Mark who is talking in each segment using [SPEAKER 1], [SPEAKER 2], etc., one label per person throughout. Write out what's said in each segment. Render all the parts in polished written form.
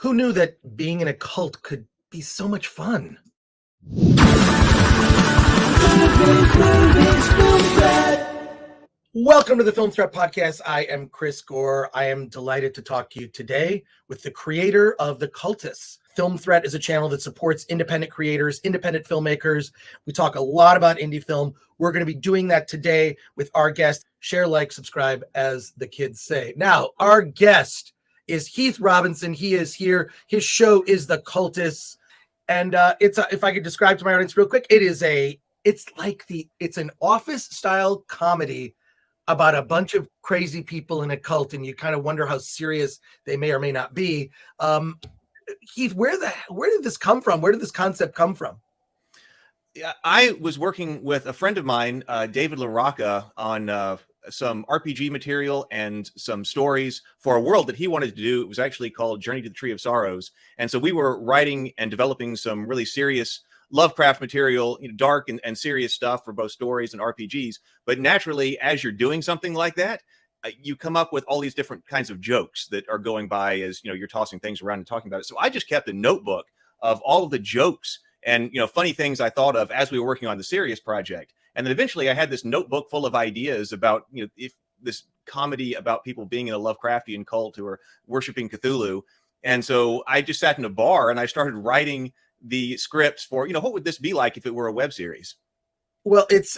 [SPEAKER 1] Who knew that being in a cult could be so much fun? Welcome to the Film Threat Podcast. I am Chris Gore. I am delighted to talk to you today with the creator of the Cultists. Film Threat is a channel that supports independent creators, independent filmmakers. We talk a lot about indie film. We're going to be doing that today with our guest. Share, like, subscribe, as the kids say. Now, our guest is Heath Robinson. He is here. His show is the Cultists. And if I could describe to my audience real quick, it's an office style comedy about a bunch of crazy people in a cult, and you kind of wonder how serious they may or may not be. Heath, where did this come from? Where did this concept come from?
[SPEAKER 2] Yeah, I was working with a friend of mine, David LaRocca, on some RPG material and some stories for a world that he wanted to do. It was actually called Journey to the Tree of Sorrows. And so we were writing and developing some really serious Lovecraft material, dark and serious stuff for both stories and RPGs. But naturally, as you're doing something like that, you come up with all these different kinds of jokes that are going by as you're tossing things around and talking about it. So I just kept a notebook of all of the jokes and funny things I thought of as we were working on the serious project. And then eventually I had this notebook full of ideas about if this comedy about people being in a Lovecraftian cult who are worshiping Cthulhu. And so I just sat in a bar and I started writing the scripts for what would this be like if it were a web series.
[SPEAKER 1] Well, it's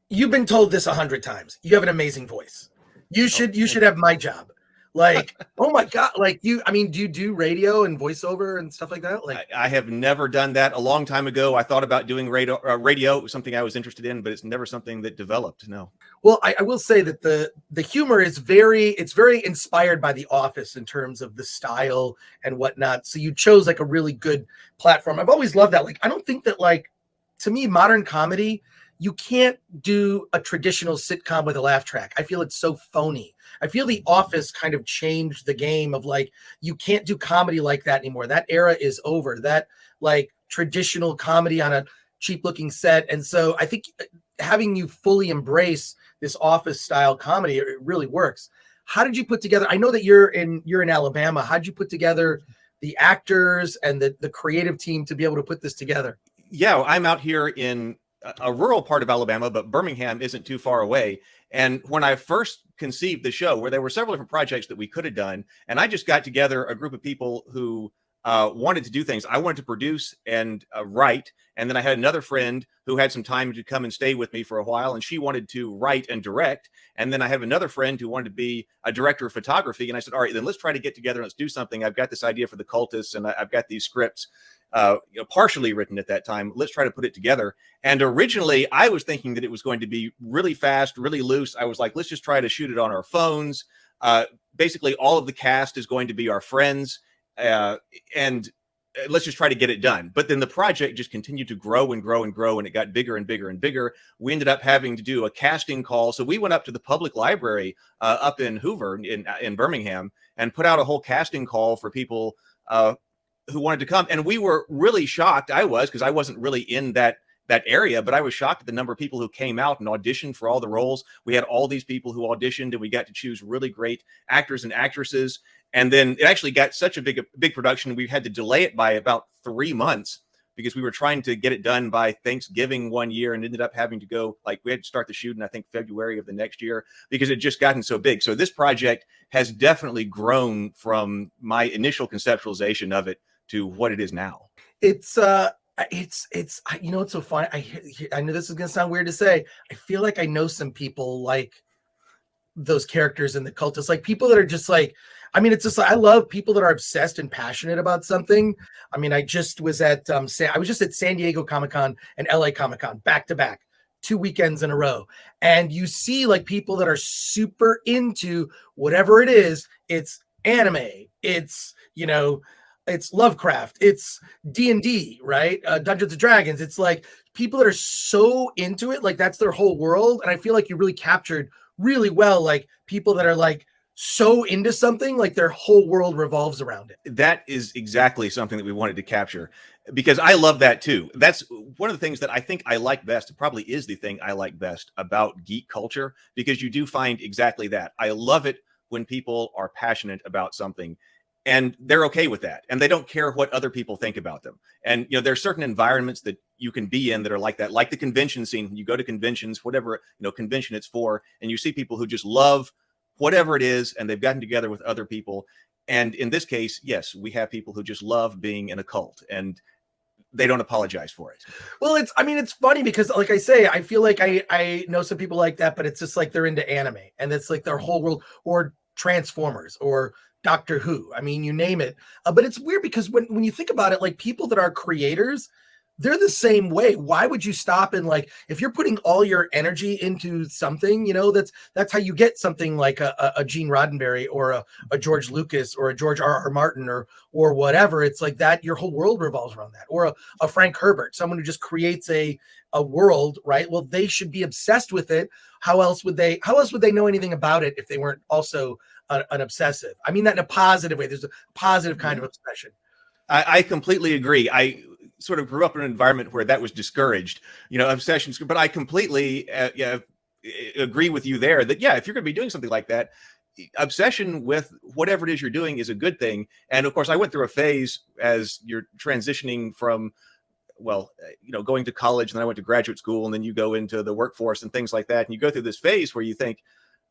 [SPEAKER 1] you've been told this 100 times. You have an amazing voice. You should have my job. Like, oh my God. Like do you do radio and voiceover and stuff like that? Like,
[SPEAKER 2] I have never done that. A long time ago, I thought about doing radio. It was something I was interested in, but it's never something that developed. No.
[SPEAKER 1] Well, I will say that the humor is very inspired by The Office in terms of the style and whatnot. So you chose like a really good platform. I've always loved that. Like, I don't think that, like, to me, modern comedy, you can't do a traditional sitcom with a laugh track. I feel it's so phony. I feel The Office kind of changed the game of, like, you can't do comedy like that anymore. That era is over. That, like, traditional comedy on a cheap looking set. And so I think having you fully embrace this Office style comedy, it really works. How did you put together? I know that you're in Alabama. How did you put together the actors and the creative team to be able to put this together?
[SPEAKER 2] Yeah, I'm out here in a rural part of Alabama, but Birmingham isn't too far away. And when I first conceived the show, where there were several different projects that we could have done, and I just got together a group of people who wanted to do things. I wanted to produce and write. And then I had another friend who had some time to come and stay with me for a while, and she wanted to write and direct. And then I have another friend who wanted to be a director of photography. And I said, all right, then let's try to get together and let's do something. I've got this idea for the Cultists, and I've got these scripts partially written at that time. Let's try to put it together. And originally I was thinking that it was going to be really fast, really loose. I was like, let's just try to shoot it on our phones. Basically all of the cast is going to be our friends. And let's just try to get it done. But then the project just continued to grow and grow and grow, and it got bigger and bigger and bigger. We ended up having to do a casting call. So we went up to the public library up in Hoover in Birmingham and put out a whole casting call for people who wanted to come. And we were really shocked. I was, because I wasn't really in that area, but I was shocked at the number of people who came out and auditioned for all the roles. We had all these people who auditioned, and we got to choose really great actors and actresses. And then it actually got such a big production, we had to delay it by about 3 months because we were trying to get it done by Thanksgiving one year, and ended up having to go, like, we had to start the shoot in, I think, February of the next year, because it just gotten so big. So this project has definitely grown from my initial conceptualization of it to what it is now.
[SPEAKER 1] It's so funny. I know this is going to sound weird to say. I feel like I know some people like those characters in the Cultists, like people that are just like, it's just like, I love people that are obsessed and passionate about something. I just was at San Diego Comic-Con and LA Comic-Con back to back, 2 weekends in a row. And you see like people that are super into whatever it is. It's anime. It's, it's Lovecraft, it's D&D, right? Dungeons and Dragons. It's like people that are so into it, like that's their whole world. And I feel like you really captured really well, like people that are like so into something, like their whole world revolves around it.
[SPEAKER 2] That is exactly something that we wanted to capture, because I love that too. That's one of the things that I think I like best. It probably is the thing I like best about geek culture, because you do find exactly that. I love it when people are passionate about something. and they're okay with that, and they don't care what other people think about them. And there are certain environments that you can be in that are like that, like the convention scene. You go to conventions, whatever convention it's for, and you see people who just love whatever it is, and they've gotten together with other people. And in this case, yes, we have people who just love being in a cult, and they don't apologize for it.
[SPEAKER 1] Well, it's funny because, like I say, I feel like I know some people like that, but it's just like they're into anime, and it's like their whole world, or Transformers, or Doctor Who. I mean, you name it. But it's weird because when you think about it, like people that are creators, they're the same way. Why would you stop and, like, if you're putting all your energy into something, that's how you get something like a Gene Roddenberry, or a George Lucas, or a George R.R. Martin, or whatever. It's like that your whole world revolves around that. Or a Frank Herbert, someone who just creates a world, right? Well, they should be obsessed with it. How else would they know anything about it if they weren't also an obsessive? I mean that in a positive way. There's a positive kind of obsession.
[SPEAKER 2] I completely agree. I sort of grew up in an environment where that was discouraged, obsessions. But I completely agree with you there that, if you're going to be doing something like that, obsession with whatever it is you're doing is a good thing. And of course, I went through a phase as you're transitioning from, going to college, and then I went to graduate school, and then you go into the workforce and things like that. And you go through this phase where you think,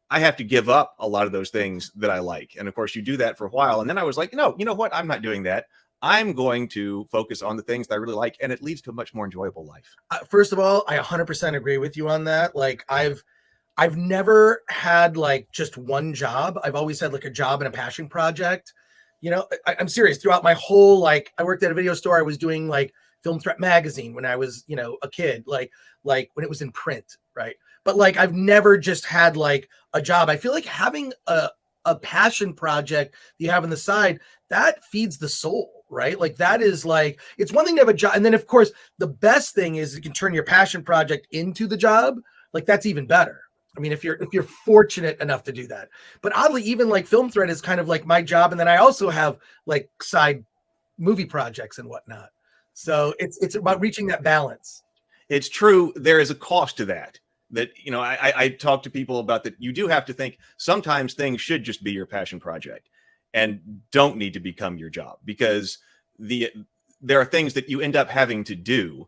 [SPEAKER 2] I have to give up a lot of those things that I like. And of course, you do that for a while. And then I was like, no, you know what? I'm not doing that. I'm going to focus on the things that I really like, and it leads to a much more enjoyable life.
[SPEAKER 1] First of all, I 100% agree with you on that. Like, I've never had like just one job. I've always had like a job and a passion project. I'm serious. Throughout my whole, like, I worked at a video store. I was doing like Film Threat magazine when I was, a kid, like when it was in print, right? But like, I've never just had like a job. I feel like having a passion project that you have on the side, that feeds the soul, right? Like, that is like, it's one thing to have a job. And then of course, the best thing is you can turn your passion project into the job. Like, that's even better. I mean, if you're fortunate enough to do that. But oddly, even like Film Thread is kind of like my job. And then I also have like side movie projects and whatnot. So it's about reaching that balance.
[SPEAKER 2] It's true. There is a cost to that. I talk to people about that. You do have to think sometimes things should just be your passion project and don't need to become your job, because there are things that you end up having to do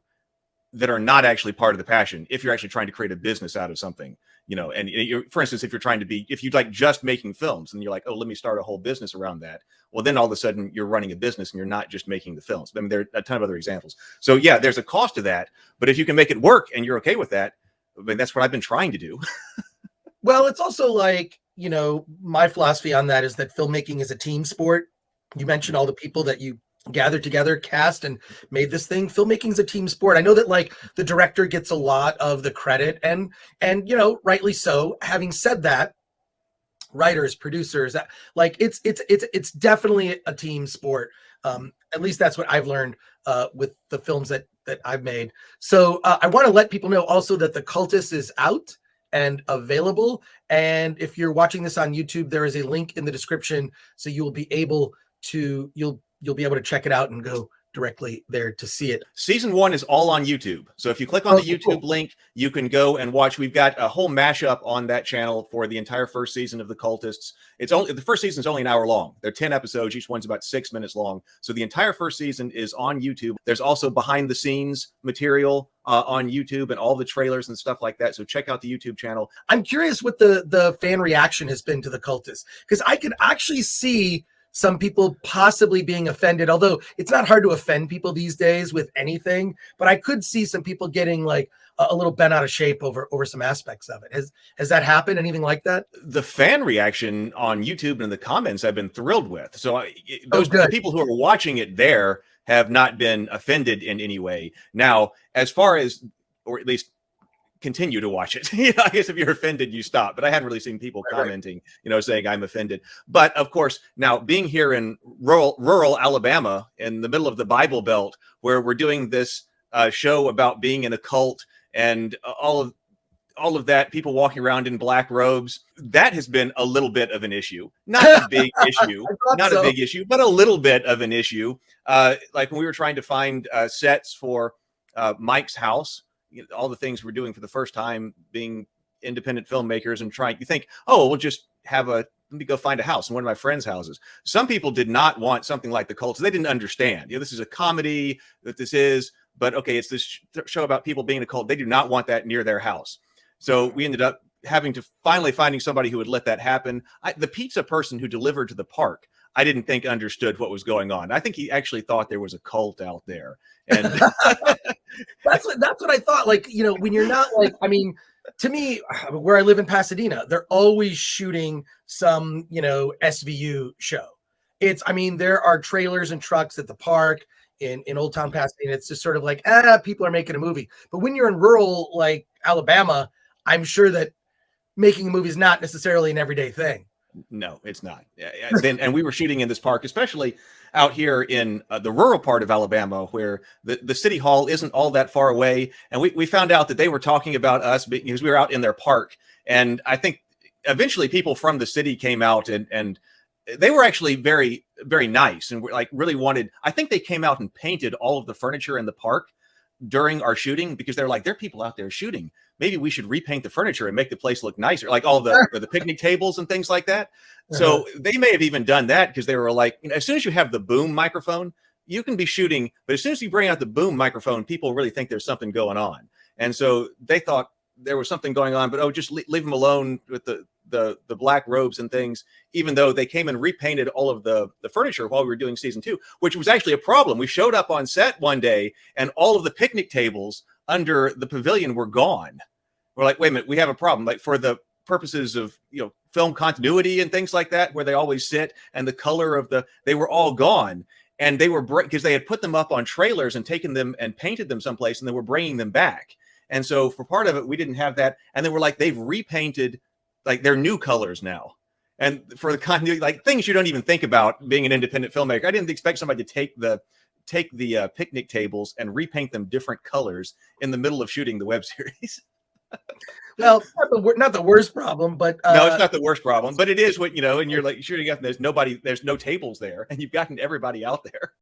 [SPEAKER 2] that are not actually part of the passion. If you're actually trying to create a business out of something, and for instance, if you like just making films and you're like, oh, let me start a whole business around that. Well, then all of a sudden you're running a business and you're not just making the films. I mean, there are a ton of other examples. So yeah, there's a cost to that, but if you can make it work and you're okay with that, I mean, that's what I've been trying to do.
[SPEAKER 1] Well, it's also like, my philosophy on that is that filmmaking is a team sport. You mentioned all the people that you gathered together, cast, and made this thing. Filmmaking is a team sport. I know that like the director gets a lot of the credit, and rightly so. Having said that, writers, producers, like it's definitely a team sport. At least that's what I've learned with the films that I've made. So I want to let people know also that The Cultists is out and available. And if you're watching this on YouTube, there is a link in the description, so you'll be able to check it out and go directly there to see it.
[SPEAKER 2] Season 1 is all on YouTube. So if you click on the YouTube link, you can go and watch. We've got a whole mashup on that channel for the entire first season of The Cultists. The first season is only an hour long. They're 10 episodes. Each one's about 6 minutes long. So the entire first season is on YouTube. There's also behind the scenes material on YouTube and all the trailers and stuff like that. So check out the YouTube channel.
[SPEAKER 1] I'm curious what the fan reaction has been to The Cultists, because I could actually see some people possibly being offended, although it's not hard to offend people these days with anything. But I could see some people getting like a little bent out of shape over some aspects of it. Has that happened? Anything like that?
[SPEAKER 2] The fan reaction on YouTube and the comments I've been thrilled with. So the people who are watching it there have not been offended in any way. Now, as far as, or at least continue to watch it. I guess if you're offended, you stop. But I hadn't really seen people commenting, saying I'm offended. But of course, now being here in rural Alabama, in the middle of the Bible Belt, where we're doing this show about being in a cult and all of that, people walking around in black robes, that has been a little bit of an issue. Not a big issue, a big issue, but a little bit of an issue. Like when we were trying to find sets for Mike's house, all the things we're doing for the first time, being independent filmmakers and you think, oh, we'll just have a let me go find a house in one of my friends' houses. Some people did not want something like the Cultists. They didn't understand. This is a comedy that this is, but okay, it's this show about people being in a cult. They do not want that near their house. So we ended up having to finally finding somebody who would let that happen. The pizza person who delivered to the park, I didn't think understood what was going on. I think he actually thought there was a cult out there. And
[SPEAKER 1] that's what I thought. Like, when you're not like, I mean, to me, where I live in Pasadena, they're always shooting some, SVU show. There are trailers and trucks at the park in Old Town Pasadena. It's just sort of like, people are making a movie. But when you're in rural, like Alabama, I'm sure that making a movie is not necessarily an everyday thing.
[SPEAKER 2] No, it's not. And we were shooting in this park, especially out here in the rural part of Alabama, where the city hall isn't all that far away. And we found out that they were talking about us because we were out in their park. And I think eventually people from the city came out and they were actually very, very nice and like really wanted. I think they came out and painted all of the furniture in the park during our shooting because they're like, there are people out there shooting. Maybe we should repaint the furniture and make the place look nicer, like all the picnic tables and things like that. So they may have even done that because they were like, as soon as you have the boom microphone, you can be shooting, but as soon as you bring out the boom microphone, people really think there's something going on. And so they thought there was something going on, but just leave them alone with the black robes and things, even though they came and repainted all of the furniture while we were doing season 2, which was actually a problem. We showed up on set one day and all of the picnic tables under the pavilion were gone. We're like, wait a minute, we have a problem. Like for the purposes of, film continuity and things like that, where they always sit and the color of they were all gone. And they were because they had put them up on trailers and taken them and painted them someplace and they were bringing them back. And so for part of it, we didn't have that. And they were like, they've repainted like their new colors now. And for the continuity, like things you don't even think about being an independent filmmaker. I didn't expect somebody to take the picnic tables and repaint them different colors in the middle of shooting the web series.
[SPEAKER 1] Well, not the worst problem, but
[SPEAKER 2] no, it's not the worst problem, but it is what, and you're like shooting up and there's no tables there and you've gotten everybody out there.